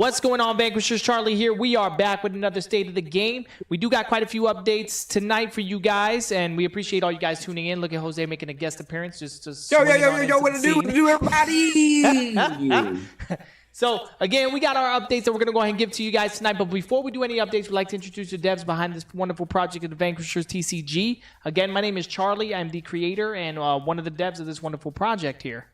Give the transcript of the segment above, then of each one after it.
What's going on, Vanquishers? Charlie here. We are back with another State of the Game. We do got quite a few updates tonight for you guys, and we appreciate all you guys tuning in. Look at Jose making a guest appearance. Just yo, what to do, everybody? So, again, we got our updates that we're going to go ahead and give to you guys tonight. But before we do any updates, we'd like to introduce the devs behind this wonderful project of the Vanquishers TCG. Again, my name is Charlie. I'm the creator and one of the devs of this wonderful project here.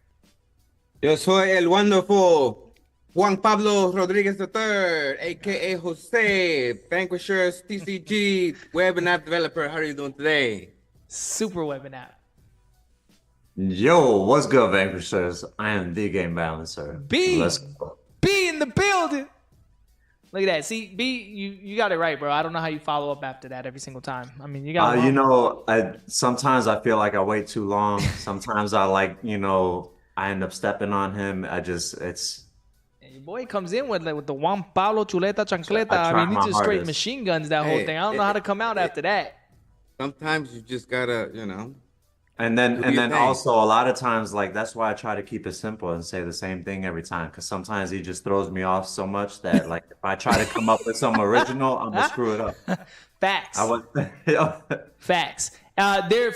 Yo soy el wonderful Juan Pablo Rodriguez III, a.k.a. Jose, Vanquishers TCG web and app developer. How are you doing today? Super web and app. Yo, what's good, Vanquishers? I am the game balancer. Let's go. B in the building. Look at that. See, B, you got it right, bro. I don't know how you follow up after that every single time. I mean, you got sometimes I feel like I wait too long. Sometimes I I end up stepping on him. Your boy comes in with the Juan Pablo Chuleta Chancleta. I mean, he just straight machine guns that whole thing. I don't know how to come out after that. Sometimes you just gotta, And then also a lot of times, that's why I try to keep it simple and say the same thing every time. Because sometimes he just throws me off so much that if I try to come up with something original, I'm gonna screw it up. Facts. Facts.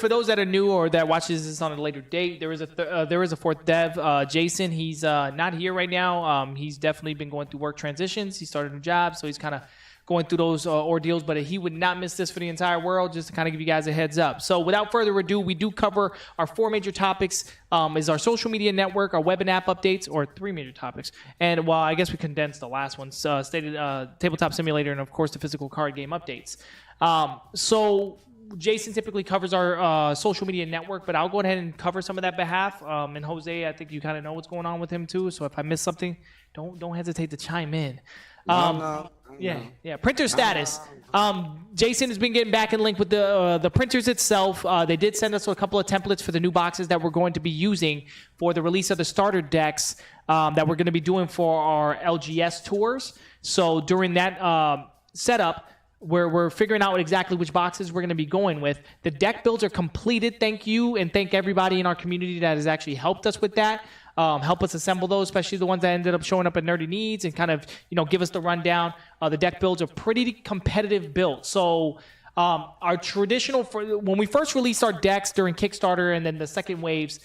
For those that are new or that watches this on a later date, there is a fourth dev, Jason. He's not here right now. He's definitely been going through work transitions. He started a new job, so he's kind of going through those ordeals, but he would not miss this for the entire world, just to kind of give you guys a heads up. So without further ado, we do cover our four major topics, is our social media network, our web and app updates, or three major topics. And well, I guess we condensed the last ones, stated tabletop simulator, and of course the physical card game updates. So Jason typically covers our social media network, but I'll go ahead and cover some of that behalf. And Jose, I think you kind of know what's going on with him too. So if I miss something, don't hesitate to chime in. Printer status. Jason has been getting back in link with the printers itself. They did send us a couple of templates for the new boxes that we're going to be using for the release of the starter decks that we're going to be doing for our LGS tours. So during that setup, where we're figuring out exactly which boxes we're going to be going with. The deck builds are completed. Thank you, and thank everybody in our community that has actually helped us with that. Help us assemble those, especially the ones that ended up showing up at Nerdy Needs and kind of, give us the rundown. The deck builds are pretty competitive built. So our traditional, when we first released our decks during Kickstarter and then the second waves,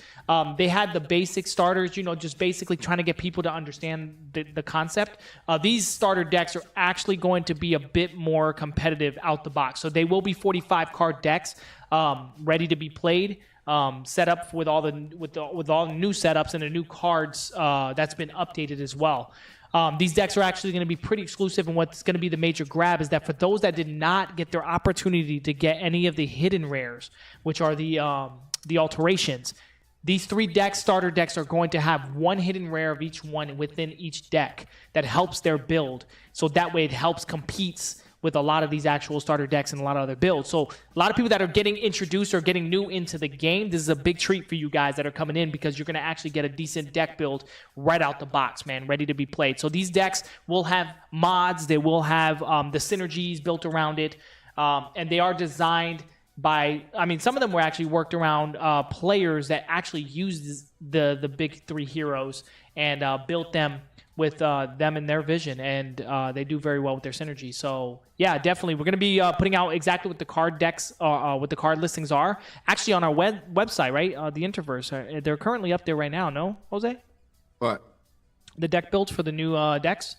they had the basic starters, just basically trying to get people to understand the concept. These starter decks are actually going to be a bit more competitive out the box. So they will be 45 card decks ready to be played. Set up with all the new setups and the new cards that's been updated as well. These decks are actually going to be pretty exclusive, and what's going to be the major grab is that for those that did not get their opportunity to get any of the hidden rares, which are the alterations, these three starter decks are going to have one hidden rare of each one within each deck that helps their build. So that way it helps competes with a lot of these actual starter decks and a lot of other builds. So a lot of people that are getting introduced or getting new into the game, this is a big treat for you guys that are coming in because you're going to actually get a decent deck build right out the box, man, ready to be played. So these decks will have mods. They will have the synergies built around it. And they are designed by, some of them were actually worked around players that actually used the big three heroes and built them with them and their vision, and they do very well with their synergy. So yeah, definitely, we're going to be putting out exactly what the card decks, what the card listings are, actually on our website, right? The Interverse. They're currently up there right now, no, Jose? What? The deck builds for the new decks?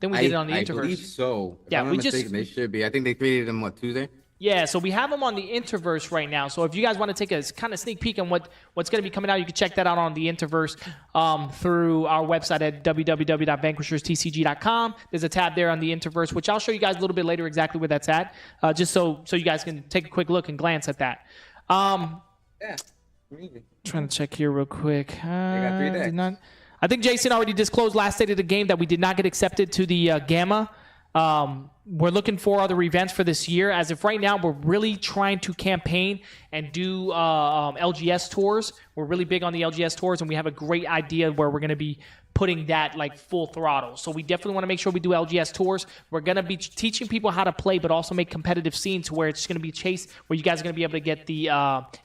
Then we did it on the Interverse. I believe so. If yeah, I'm not mistaken, they should be. I think they created them, Tuesday? Yeah, so we have them on the Interverse right now. So if you guys want to take a kind of sneak peek on what's going to be coming out, you can check that out on the Interverse through our website at www.vanquisherstcg.com. There's a tab there on the Interverse, which I'll show you guys a little bit later exactly where that's at, just so you guys can take a quick look and glance at that. Trying to check here real quick. They got three decks. I think Jason already disclosed last state of the game that we did not get accepted to the Gamma. We're looking for other events for this year. As of right now, we're really trying to campaign and do LGS tours. We're really big on the LGS tours, and we have a great idea where we're going to be putting that like full throttle. So we definitely want to make sure we do LGS tours. We're going to be teaching people how to play, but also make competitive scenes where it's going to be a chase where you guys are going to be able to get the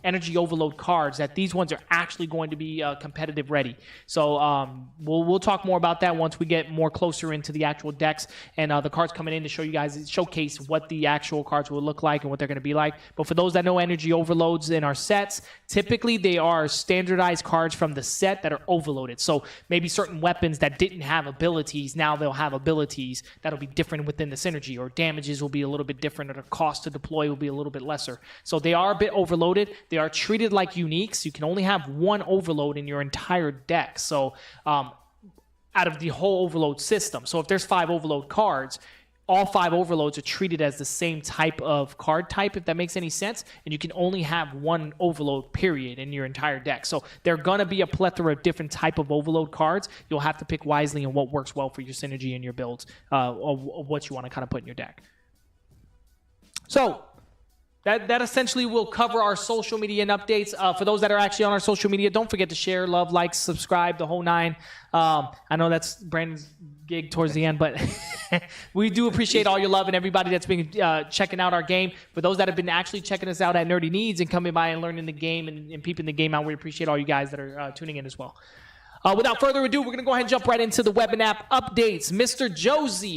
energy overload cards, that these ones are actually going to be competitive ready. So we'll talk more about that once we get more closer into the actual decks and the cards coming in to show you guys, showcase what the actual cards will look like and what they're going to be like. But for those that know energy overloads in our sets, typically they are standardized cards from the set that are overloaded. So maybe certain weapons that didn't have abilities, now they'll have abilities that'll be different within the synergy, or damages will be a little bit different, or the cost to deploy will be a little bit lesser. So they are a bit overloaded. They are treated like uniques. You can only have one overload in your entire deck. So out of the whole overload system. So if there's 5 overload cards, all 5 overloads are treated as the same type of card type, if that makes any sense, and you can only have one overload period in your entire deck. So there are going to be a plethora of different type of overload cards. You'll have to pick wisely on what works well for your synergy and your builds, of what you want to kind of put in your deck. So that essentially will cover our social media and updates. For those that are actually on our social media, don't forget to share, love, like, subscribe, the whole 9. I know that's Brandon's gig towards the end, but we do appreciate all your love and everybody that's been checking out our game. For those that have been actually checking us out at Nerdy Needs and coming by and learning the game and peeping the game out, we appreciate all you guys that are tuning in as well. Without further ado, we're going to go ahead and jump right into the web and app updates. Mr.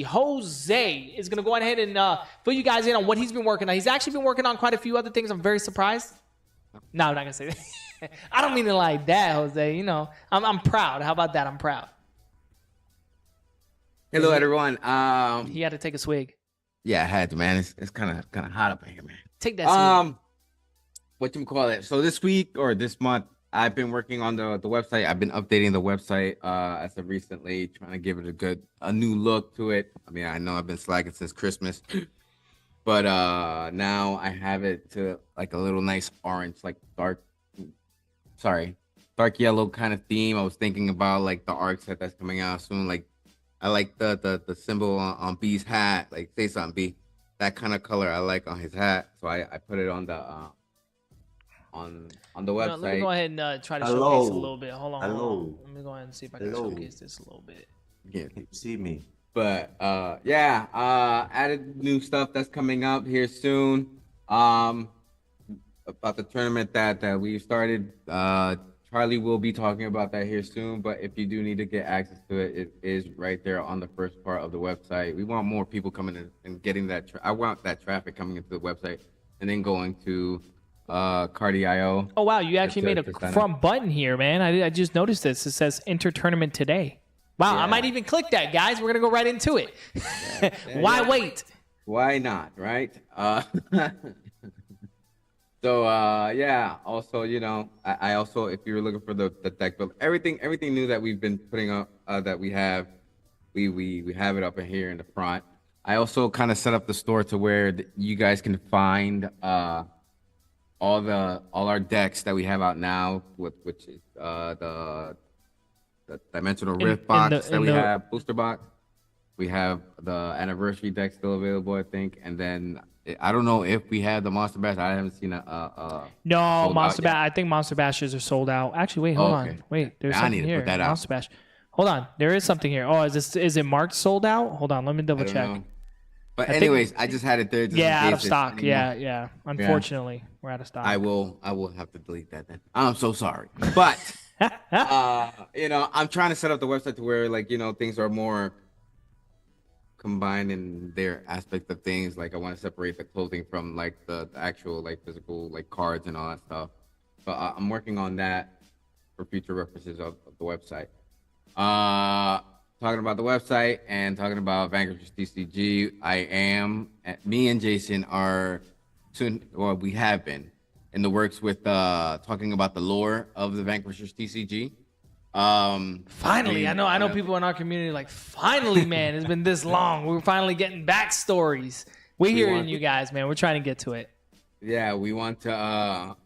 Jose is going to go ahead and fill you guys in on what he's been working on. He's actually been working on quite a few other things. I'm very surprised. No, I'm not going to say that. I don't mean it like that, Jose. You know, I'm proud. How about that? I'm proud. Hello, everyone. He had to take a swig. Yeah, I had to, man. It's kind of hot up in here, man. Take that swig. What you call it? So this week or this month, I've been working on the website. I've been updating the website as of recently, trying to give it a new look to it. I mean, I know I've been slacking since Christmas, but now I have it to like a little nice orange, like dark yellow kind of theme. I was thinking about like the ARC set that's coming out soon. Like I like the symbol on B's hat. Like say something, B. That kind of color I like on his hat. So I put it on the on the website. Let me go ahead and try to showcase a little bit. Hold on. Let me go ahead and see if I can showcase this a little bit. Yeah, You see me. but added new stuff that's coming up here soon. About the tournament that we started. Charlie will be talking about that here soon. But if you do need to get access to it, it is right there on the first part of the website. We want more people coming in and getting that. I want that traffic coming into the website and then going to Cardi.io. Oh wow, you actually made a from button here, man. I just noticed this. It says enter tournament today. Wow, yeah. I might even click that, guys. We're gonna go right into it. Why wait? Why not, right? So also, you know, I also, if you were looking for the deck build, everything new that we've been putting up, that we have it up in here in the front. I also kind of set up the store to where you guys can find all our decks that we have out now, which is the Dimensional Rift box that we have, booster box. We have the anniversary deck still available, I think, and then I don't know if we have the Monster Bash. I haven't seen no Monster Bash. I think Monster Bashes are sold out. Actually, wait, hold on. Wait, there's something here. Monster Bash. Hold on, there is something here. Oh, is it marked sold out? Hold on, let me double check. But anyways, I just had it there. Yeah, out of stock. Yeah. Unfortunately, we're out of stock. I will have to delete that then. I'm so sorry. But you know, I'm trying to set up the website to where, like, you know, things are more combined in their aspect of things. Like I want to separate the clothing from like the actual like physical like cards and all that stuff. So I'm working on that for future references of the website. Talking about the website and talking about Vanquishers TCG, me and Jason are soon, or we have been in the works with talking about the lore of the Vanquishers TCG. Finally, I know people in our community like, finally, man, it's been this long. We're finally getting backstories. We're hearing you guys, man. We're trying to get to it. Yeah, we want to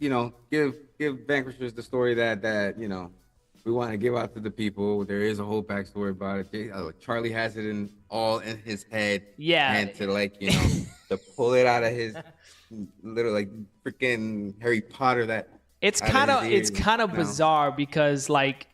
you know, give Vanquishers the story that you know we want to give out to the people. There is a whole backstory about it. Charlie has it in his head. Yeah, and to like, you know, to pull it out of his little like freaking Harry Potter that. It's kind of bizarre because like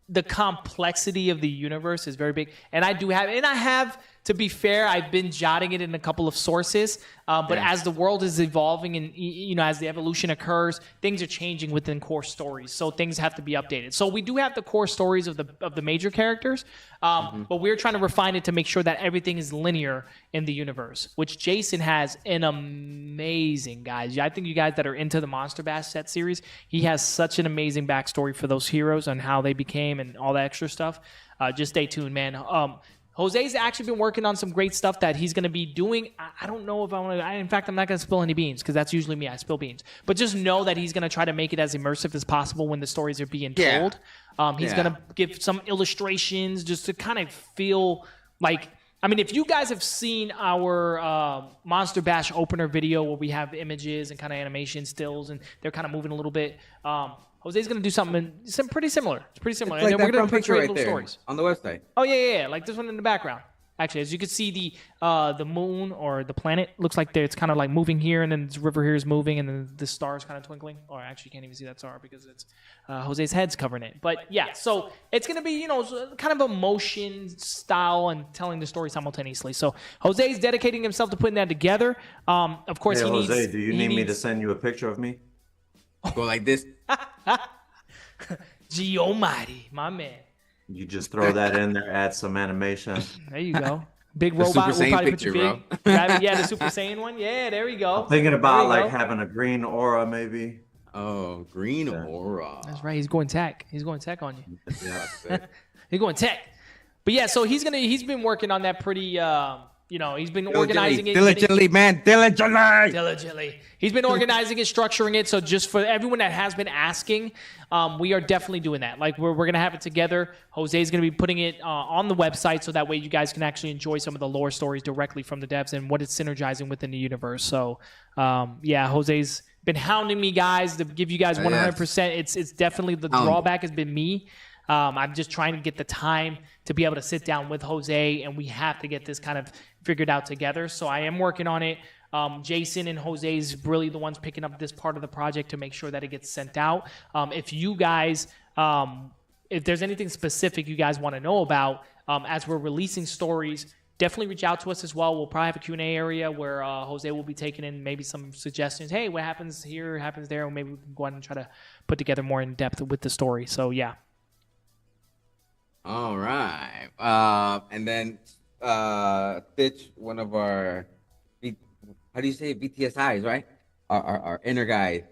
the complexity of the universe is very big, and I have, to be fair, I've been jotting it in a couple of sources, but as the world is evolving and, you know, as the evolution occurs, things are changing within core stories, so things have to be updated. So we do have the core stories of the major characters, but we're trying to refine it to make sure that everything is linear in the universe, which Jason has an amazing, guys. I think you guys that are into the Monster Bash set series, he has such an amazing backstory for those heroes and how they became and all that extra stuff. Just stay tuned, man. Jose's actually been working on some great stuff that he's going to be doing. I don't know if I want to. In fact, I'm not going to spill any beans because that's usually me. I spill beans. But just know that he's going to try to make it as immersive as possible when the stories are being told. He's going to give some illustrations just to kind of feel like. I mean, if you guys have seen our Monster Bash opener video where we have images and kind of animation stills and they're kind of moving a little bit. Jose's going to do something pretty similar. It's pretty similar. It's like and then we're going to picture create right little there stories. on the website. Oh, yeah. Like this one in the background. Actually, as you can see, the moon or the planet looks like it's kind of like moving here, and then this river here is moving, and then the star is kind of twinkling. Or actually, you can't even see that star because it's Jose's head's covering it. But yeah, so it's going to be, you know, kind of a motion style and telling the story simultaneously. So Jose's dedicating himself to putting that together. Of course, Hey, he needs... Jose, do you need me to send you a picture of me? Go like this. Gee almighty, my man. You just throw that in there, add some animation. There you go. Big The robot. Super We'll Saiyan probably picture, put your bro. yeah, the Super Saiyan one. Yeah, there we go. I'm thinking about There you like go. having a green aura, maybe. Oh, green aura. That's right. He's going tech. He's going tech on you. Yeah, that's it. He's going tech. But yeah, so he's been working on that pretty. You know, he's been organizing it. Diligently, man. Diligently. He's been organizing it, structuring it. So just for everyone that has been asking, we are definitely doing that. Like we're going to have it together. Jose's going to be putting it on the website so that way you guys can actually enjoy some of the lore stories directly from the devs and what it's synergizing within the universe. So yeah, Jose's been hounding me, guys, to give you guys 100%. It's definitely the drawback has been me. I'm just trying to get the time to be able to sit down with Jose, and we have to get this kind of figured out together. So I am working on it. Jason and Jose's really the ones picking up this part of the project to make sure that it gets sent out. If you guys, if there's anything specific you guys want to know about as we're releasing stories, definitely reach out to us as well. We'll probably have a Q&A area where Jose will be taking in maybe some suggestions. Hey, what happens here, happens there, and maybe we can go ahead and try to put together more in depth with the story. So yeah. All right. And then Stitch, one of our, how do you say it? VTSIs, right? Our inner guys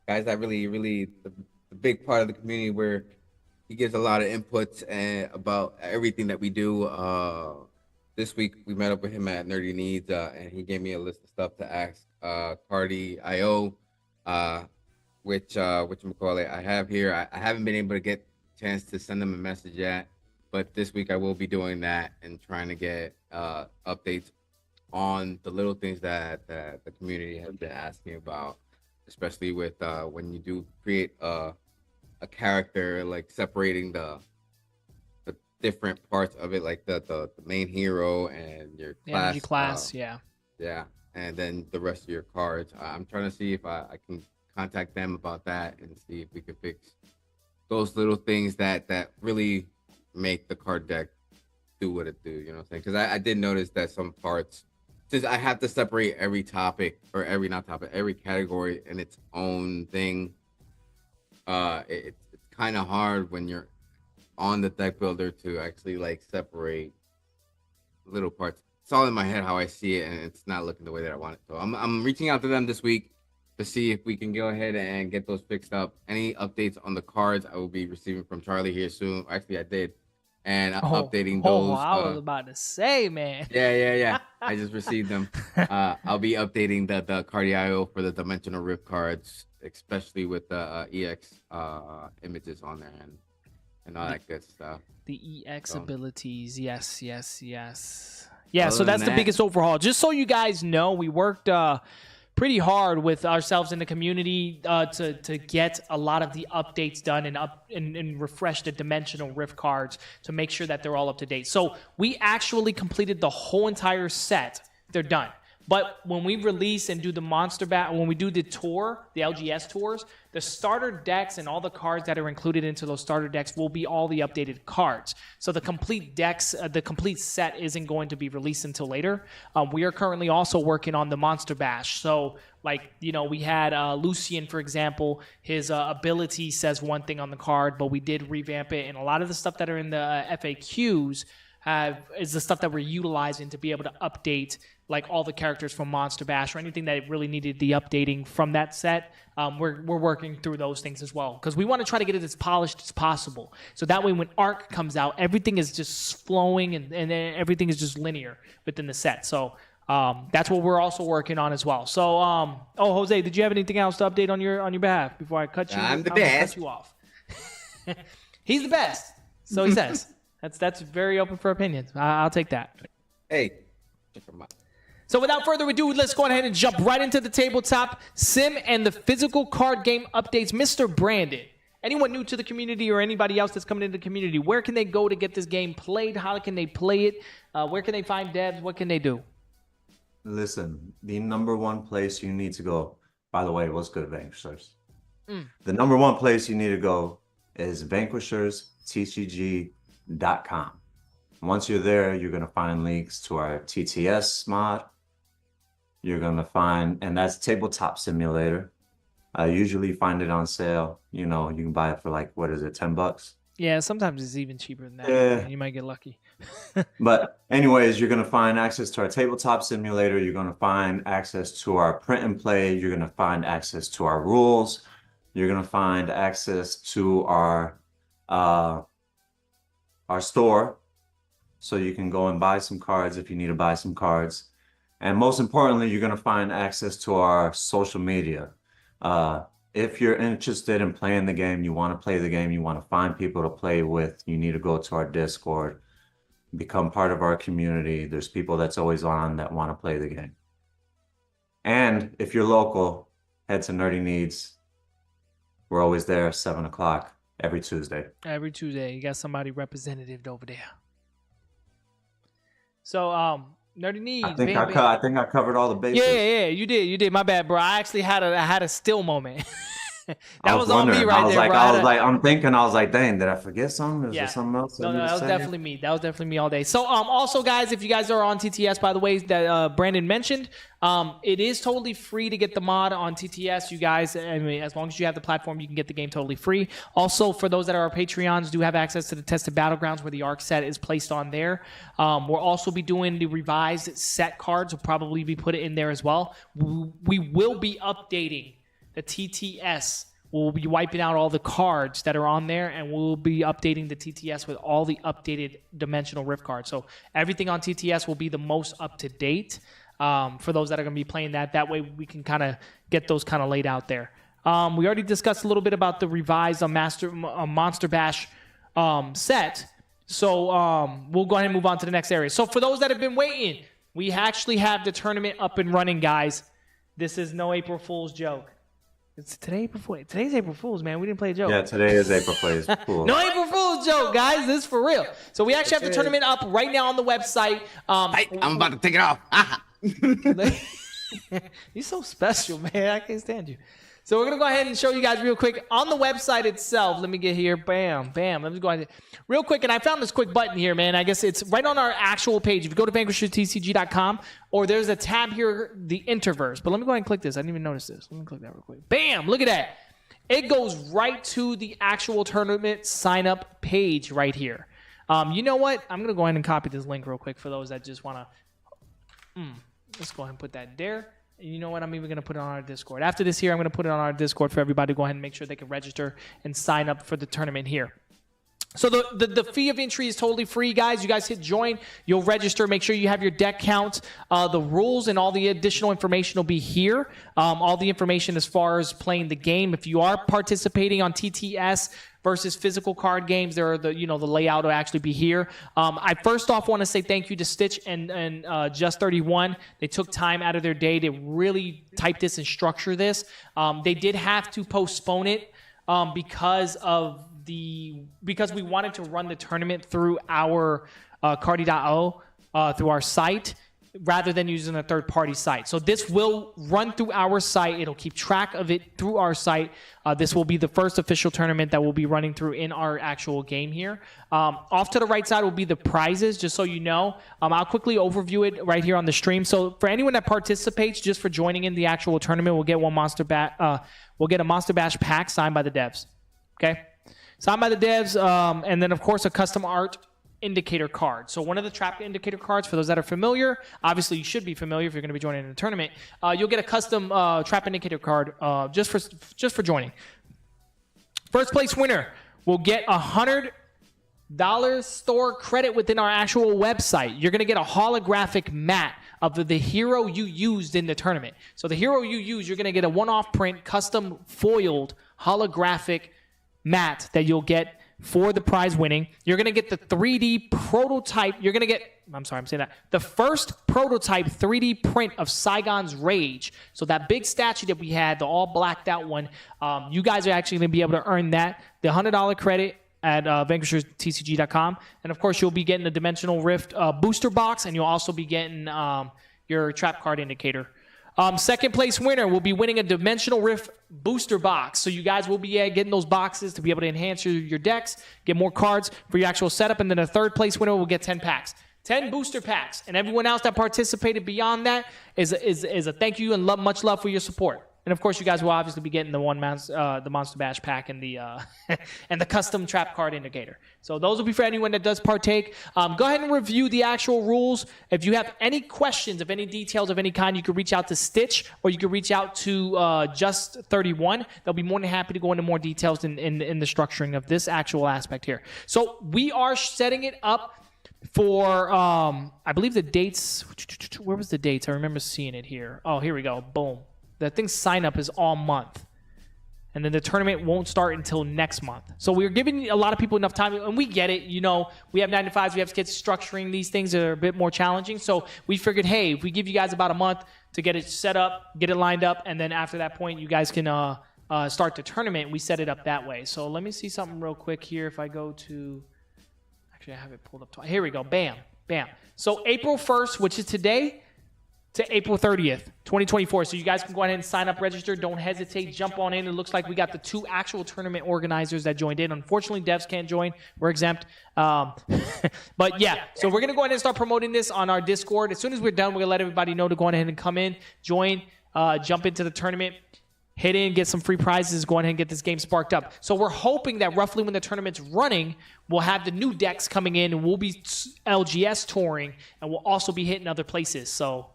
that really the big part of the community where he gives a lot of inputs about everything that we do. This week we met up with him at Nerdy Needs, and he gave me a list of stuff to ask Cardi IO, which I have here. I haven't been able to get a chance to send them a message yet. But this week I will be doing that and trying to get updates on the little things that the community has been asking about, especially with when you do create a character, like separating the different parts of it, like the main hero and your class. Energy class, yeah. Yeah, and then the rest of your cards. I'm trying to see if I can contact them about that and see if we can fix those little things that really make the card deck do what it do, you know what I'm saying? Because I did notice that some parts, since I have to separate every topic or every category in its own thing, it's kind of hard when you're on the deck builder to actually like separate little parts. It's all in my head how I see it, and it's not looking the way that I want it. So I'm reaching out to them this week to see if we can go ahead and get those fixed up. Any updates on the cards I will be receiving from Charlie here soon. Actually, I did. And updating those. I was about to say, man. Yeah. I just received them. I'll be updating the Cardio for the Dimensional Rift cards, especially with the EX images on there and all that good stuff. The EX abilities, yes. Yeah, so Other that's than the that- biggest overhaul. Just so you guys know, we worked pretty hard with ourselves in the community to get a lot of the updates done and refresh the Dimensional Rift cards to make sure that they're all up to date. So we actually completed the whole entire set. They're done. But when we release and do the when we do the tour, the LGS tours, the starter decks and all the cards that are included into those starter decks will be all the updated cards. So the complete decks, the complete set isn't going to be released until later. We are currently also working on the Monster Bash. So like, we had Lucian, for example, his ability says one thing on the card, but we did revamp it. And a lot of the stuff that are in the FAQs is the stuff that we're utilizing to be able to update like all the characters from Monster Bash or anything that really needed the updating from that set. We're working through those things as well because we want to try to get it as polished as possible. So that way when Arc comes out, everything is just flowing and everything is just linear within the set. So that's what we're also working on as well. So, Jose, did you have anything else to update on your behalf before I cut you? I'm the best. Cut you off. He's the best. So he says. That's very open for opinions. I'll take that. Hey. So without further ado, let's go ahead and jump right into the tabletop sim and the physical card game updates. Mr. Brandon, anyone new to the community or anybody else that's coming into the community, where can they go to get this game played? How can they play it? Where can they find devs? What can they do? Listen, the number one place you need to go, by the way, what's good, Vanquishers? The number one place you need to go is Vanquishers TCG.com. Once you're there, you're going to find links to our TTS mod. You're going to find, and that's Tabletop Simulator. I usually find it on sale. You can buy it for like, what is it, $10? Yeah, sometimes it's even cheaper than that. Yeah. You might get lucky. But anyways, you're going to find access to our Tabletop Simulator. You're going to find access to our print and play. You're going to find access to our rules. You're going to find access to our store. So you can go and buy some cards if you need to buy some cards. And most importantly, you're going to find access to our social media. If you're interested in playing the game, you want to play the game, you want to find people to play with, you need to go to our Discord, become part of our community. There's people that's always on that want to play the game. And if you're local, head to Nerdy Needs. We're always there, 7 o'clock every Tuesday. Every Tuesday. You got somebody representative over there. So, Nerdy Needs. I think I covered all the bases. Yeah, you did. My bad, bro. I actually had a still moment. That was on me wondering. right there, bro. I was like, dang, did I forget something? Is there something else? No, that was definitely me. That was definitely me all day. So, also, guys, if you guys are on TTS, by the way, that Brandon mentioned, it is totally free to get the mod on TTS. You guys, I mean, as long as you have the platform, you can get the game totally free. Also, for those that are our Patreons, do have access to the Tested Battlegrounds where the ARC set is placed on there. We'll also be doing the revised set cards. We'll probably be put it in there as well. We will be updating the TTS. We'll be wiping out all the cards that are on there, and we'll be updating the TTS with all the updated Dimensional Rift cards. So everything on TTS will be the most up-to-date for those that are going to be playing that. That way we can kind of get those kind of laid out there. We already discussed a little bit about the revised Monster Bash set. So we'll go ahead and move on to the next area. So for those that have been waiting, we actually have the tournament up and running, guys. This is no April Fool's joke. Today's April Fool's, man. We didn't play a joke. Yeah, today is April Fool's. Cool. No April Fool's joke, guys. This is for real. So we actually have the tournament up right now on the website. I'm about to take it off. You're so special, man. I can't stand you. So we're going to go ahead and show you guys real quick on the website itself. Let me get here. Bam, bam. Let me go ahead real quick. And I found this quick button here, man. I guess it's right on our actual page. If you go to VanquishersTCG.com, or there's a tab here, the Interverse. But let me go ahead and click this. I didn't even notice this. Let me click that real quick. Bam, look at that. It goes right to the actual tournament sign-up page right here. You know what? I'm going to go ahead and copy this link real quick for those that just want to. Let's go ahead and put that there. And you know what? I'm even going to put it on our Discord. After this here, I'm going to put it on our Discord for everybody to go ahead and make sure they can register and sign up for the tournament here. So the fee of entry is totally free, guys. You guys hit join. You'll register. Make sure you have your deck count. The rules and all the additional information will be here. All the information as far as playing the game. If you are participating on TTS versus physical card games, there are the layout will actually be here. I first off want to say thank you to Stitch and Just 31. They took time out of their day to really type this and structure this. They did have to postpone it because we wanted to run the tournament through our Cardi.o through our site. rather than using a third-party site. So this will run through our site. It'll keep track of it through our site. This will be the first official tournament that we'll be running through in our actual game here. Off to the right side will be the prizes, just so you know. I'll quickly overview it right here on the stream. So for anyone that participates, just for joining in the actual tournament, we'll get a Monster Bash pack signed by the devs. Okay, signed by the devs, and then of course a custom art indicator card. So one of the trap indicator cards, for those that are familiar, obviously you should be familiar if you're going to be joining in the tournament, you'll get a custom trap indicator card just for joining. First place winner will get $100 store credit within our actual website. You're going to get a holographic mat of the hero you used in the tournament. So the hero you use, you're going to get a one-off print, custom foiled holographic mat that you'll get for the prize winning. You're going to get the 3D prototype. You're going to get, the first prototype 3D print of Saigon's Rage. So that big statue that we had, the all blacked out one, you guys are actually going to be able to earn that. The $100 credit at VanquishersTCG.com. And of course, you'll be getting the Dimensional Rift booster box, and you'll also be getting your trap card indicator. Second place winner will be winning a Dimensional Rift booster box. So you guys will be getting those boxes to be able to enhance your decks, get more cards for your actual setup. And then the third place winner will get 10 packs. 10 booster packs. And everyone else that participated beyond that is a thank you and much love for your support. And of course, you guys will obviously be getting the Monster Bash pack and the and the custom trap card indicator. So those will be for anyone that does partake. Go ahead and review the actual rules. If you have any questions of any details of any kind, you can reach out to Stitch or you can reach out to Just31. They'll be more than happy to go into more details in the structuring of this actual aspect here. So we are setting it up for I believe the dates. Where was the dates? I remember seeing it here. Oh, here we go. Boom. The thing sign up is all month. And then the tournament won't start until next month. So we're giving a lot of people enough time. And we get it. You know, we have 9 to 5s. We have kids. Structuring these things are a bit more challenging. So we figured, hey, if we give you guys about a month to get it set up, get it lined up, and then after that point, you guys can start the tournament. We set it up that way. So let me see something real quick here. If I go to... Actually, I have it pulled up. Here we go. Bam. Bam. So April 1st, which is today, to April 30th, 2024. So you guys can go ahead and sign up, register. Don't hesitate. Jump on in. It looks like we got the 2 actual tournament organizers that joined in. Unfortunately, devs can't join. We're exempt. But yeah, so we're going to go ahead and start promoting this on our Discord. As soon as we're done, we're going to let everybody know to go ahead and come in, join, jump into the tournament, hit in, get some free prizes, go ahead and get this game sparked up. So we're hoping that roughly when the tournament's running, we'll have the new decks coming in, and we'll be LGS touring, and we'll also be hitting other places. So...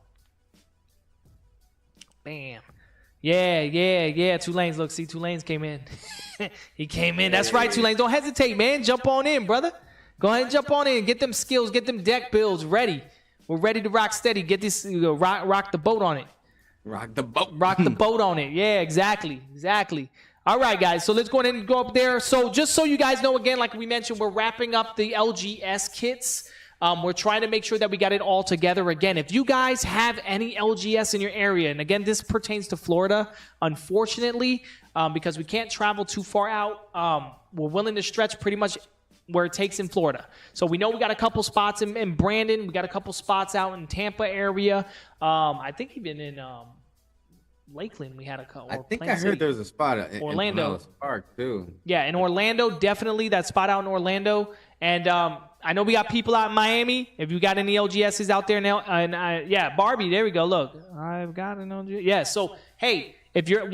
Bam. Yeah. Tulane's. Look, see, Tulane's came in. He came in. That's right, Tulane's. Don't hesitate, man. Jump on in, brother. Go ahead and jump on in. Get them skills. Get them deck builds ready. We're ready to rock steady. Get this, rock the boat on it. Rock the boat. Rock the boat on it. Yeah, exactly. All right, guys. So let's go ahead and go up there. So just so you guys know, again, like we mentioned, we're wrapping up the LGS kits. We're trying to make sure that we got it all together. Again, if you guys have any LGS in your area, and again, this pertains to Florida, unfortunately, because we can't travel too far out, we're willing to stretch pretty much where it takes in Florida. So we know we got a couple spots in Brandon. We got a couple spots out in Tampa area. I think even in Lakeland we had a couple. I think I heard there was a spot in Orlando Park too. Yeah, in Orlando, definitely that spot out in Orlando. And I know we got people out in Miami. If you got any LGSs out there now, and yeah, Barbie, there we go. Look, I've got an LGS. Yeah, so hey, if you're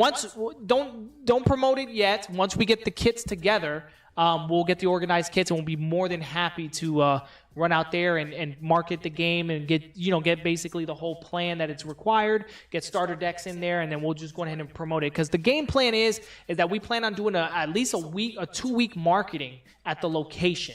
don't promote it yet. Once we get the kits together, we'll get the organized kits, and we'll be more than happy to run out there and market the game and get basically the whole plan that it's required. Get starter decks in there, and then we'll just go ahead and promote it. Because the game plan is that we plan on doing at least a 2-week marketing at the location.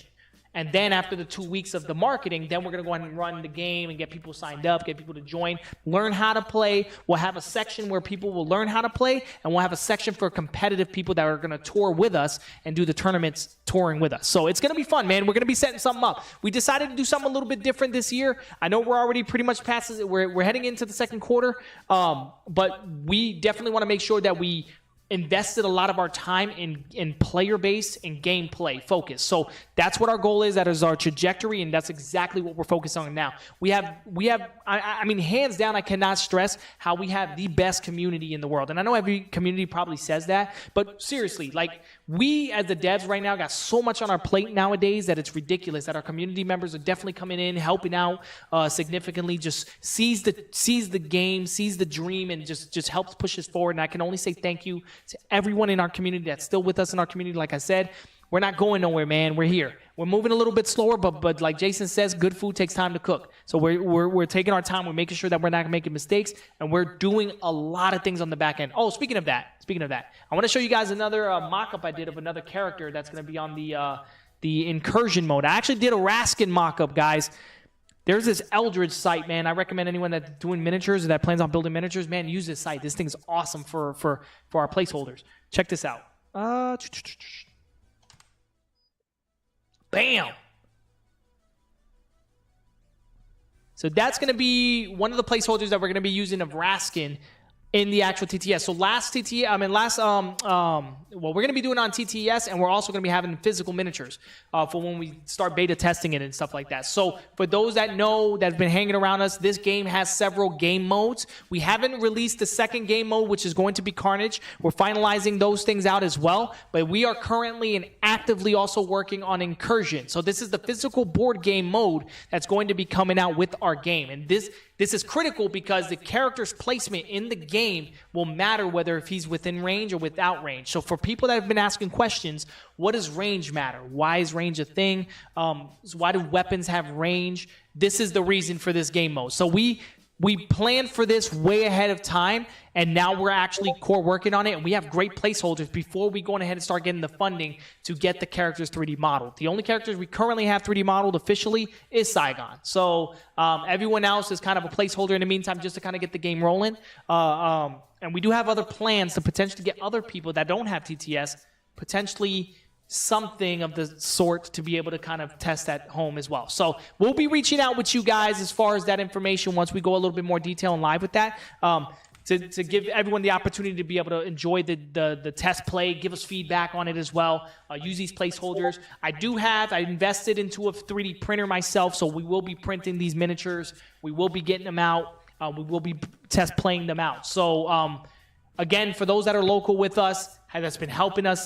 And then after the 2 weeks of the marketing, then we're going to go ahead and run the game and get people signed up, get people to join, learn how to play. We'll have a section where people will learn how to play, and we'll have a section for competitive people that are going to tour with us and do the tournaments touring with us. So it's going to be fun, man. We're going to be setting something up. We decided to do something a little bit different this year. I know we're already pretty much past this. We're heading into the second quarter, but we definitely want to make sure that we invested a lot of our time in player base and gameplay focus. So that's what our goal is. That is our trajectory, and that's exactly what we're focused on now. We have. I mean, hands down, I cannot stress how we have the best community in the world. And I know every community probably says that, but seriously, like, we as the devs right now got so much on our plate nowadays that it's ridiculous. That our community members are definitely coming in, helping out significantly. Just sees the game, sees the dream, and just helps push us forward. And I can only say thank you to everyone in our community that's still with us in our community. Like I said, we're not going nowhere, man. We're here. We're moving a little bit slower, but like Jason says, good food takes time to cook. So we're taking our time. We're making sure that we're not making mistakes, and we're doing a lot of things on the back end. Oh, speaking of that, I want to show you guys another mock-up I did of another character that's going to be on the incursion mode. I actually did a Raskin mock-up, guys. There's this Eldridge site, man. I recommend anyone that's doing miniatures or that plans on building miniatures, man, use this site. This thing's awesome for our placeholders. Check this out. Bam! So that's going to be one of the placeholders that we're going to be using of Raskin in the actual TTS. So we're going to be doing on TTS, and we're also going to be having physical miniatures for when we start beta testing it and stuff like that. So for those that know, that have been hanging around us, this game has several game modes. We haven't released the second game mode, which is going to be Carnage. We're finalizing those things out as well, but we are currently and actively also working on Incursion. So this is the physical board game mode that's going to be coming out with our game. And this is critical because the character's placement in the game will matter whether if he's within range or without range. So for people that have been asking questions, what does range matter? Why is range a thing? Why do weapons have range? This is the reason for this game mode. So we planned for this way ahead of time, and now we're actually core working on it, and we have great placeholders before we go ahead and start getting the funding to get the characters 3D modeled. The only characters we currently have 3D modeled officially is Saigon. So everyone else is kind of a placeholder in the meantime just to kind of get the game rolling. And we do have other plans to potentially get other people that don't have TTS, potentially something of the sort, to be able to kind of test at home as well. So we'll be reaching out with you guys as far as that information once we go a little bit more detail and live with that, to give everyone the opportunity to be able to enjoy the test play, give us feedback on it as well, use these placeholders. I invested into a 3D printer myself, so we will be printing these miniatures. We will be getting them out. We will be test playing them out. So again, for those that are local with us, that's been helping us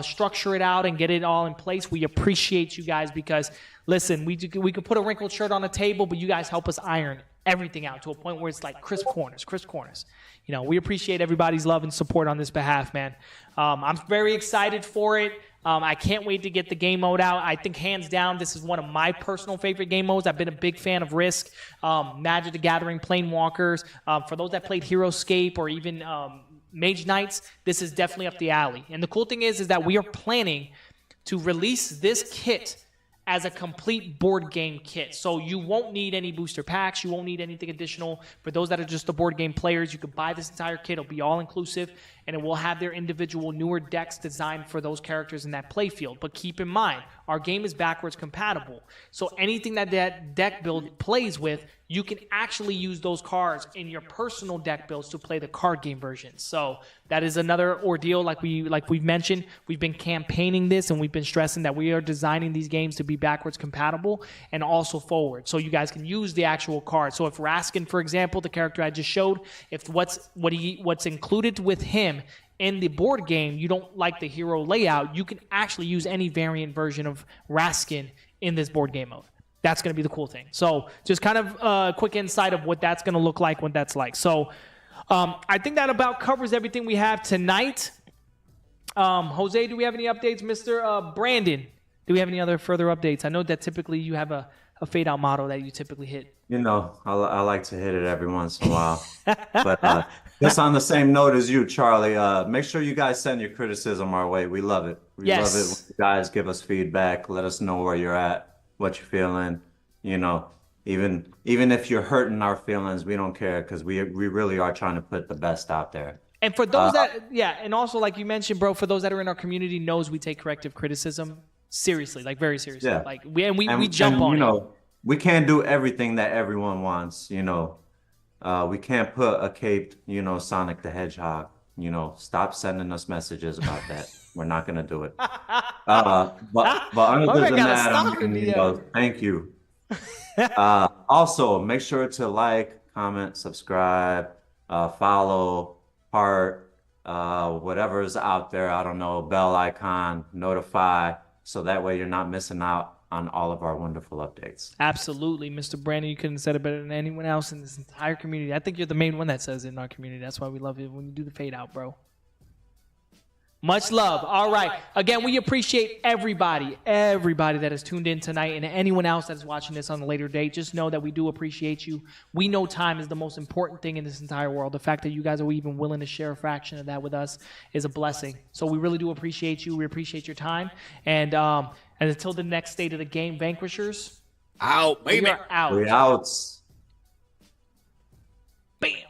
structure it out and get it all in place, we appreciate you guys, because, listen, we could put a wrinkled shirt on the table, but you guys help us iron everything out to a point where it's like crisp corners. You know, we appreciate everybody's love and support on this behalf, man. I'm very excited for it. I can't wait to get the game mode out. I think hands down, this is one of my personal favorite game modes. I've been a big fan of Risk, Magic the Gathering, Planewalkers. For those that played Heroescape or even Mage Knights, this is definitely up the alley. And the cool thing is that we are planning to release this kit as a complete board game kit. So you won't need any booster packs. You won't need anything additional. For those that are just the board game players, you can buy this entire kit. It'll be all inclusive, and it will have their individual newer decks designed for those characters in that play field. But keep in mind, our game is backwards compatible. So anything that deck build plays with, you can actually use those cards in your personal deck builds to play the card game version. So that is another ordeal. Like we've mentioned, we've been campaigning this, and we've been stressing that we are designing these games to be backwards compatible and also forward, so you guys can use the actual cards. So if Raskin, for example, the character I just showed, if what's included with him in the board game, you don't like the hero layout, you can actually use any variant version of Raskin in this board game mode. That's going to be the cool thing. So just kind of a quick insight of what that's going to look like, what that's like. So I think that about covers everything we have tonight. Jose, do we have any updates? Mr. Brandon, do we have any other further updates? I know that typically you have a fade-out model that you typically hit. You know, I like to hit it every once in a while. But just on the same note as you, Charlie, make sure you guys send your criticism our way. We love it. We love it when you guys give us feedback. Let us know where you're at, what you're feeling. You know, even if you're hurting our feelings, we don't care, because we really are trying to put the best out there. And for those and also like you mentioned, bro, for those that are in our community, knows we take corrective criticism seriously, like very seriously. Yeah. Like we jump on it. You know, we can't do everything that everyone wants. You know, we can't put a caped, Sonic the Hedgehog, stop sending us messages about that. We're not gonna do it. But other than that, I mean, thank you. Also, make sure to like, comment, subscribe, follow, heart, whatever's out there. I don't know, bell icon, notify, so that way you're not missing out on all of our wonderful updates. Absolutely, Mr. Brandon. You couldn't have said it better than anyone else in this entire community. I think you're the main one that says it in our community. That's why we love it when you do the fade out, bro. Much love. All right. Again, we appreciate everybody that has tuned in tonight, and anyone else that is watching this on a later date. Just know that we do appreciate you. We know time is the most important thing in this entire world. The fact that you guys are even willing to share a fraction of that with us is a blessing. So we really do appreciate you. We appreciate your time. And until the next state of the game, Vanquishers, out, baby. We are out. We out. Bam.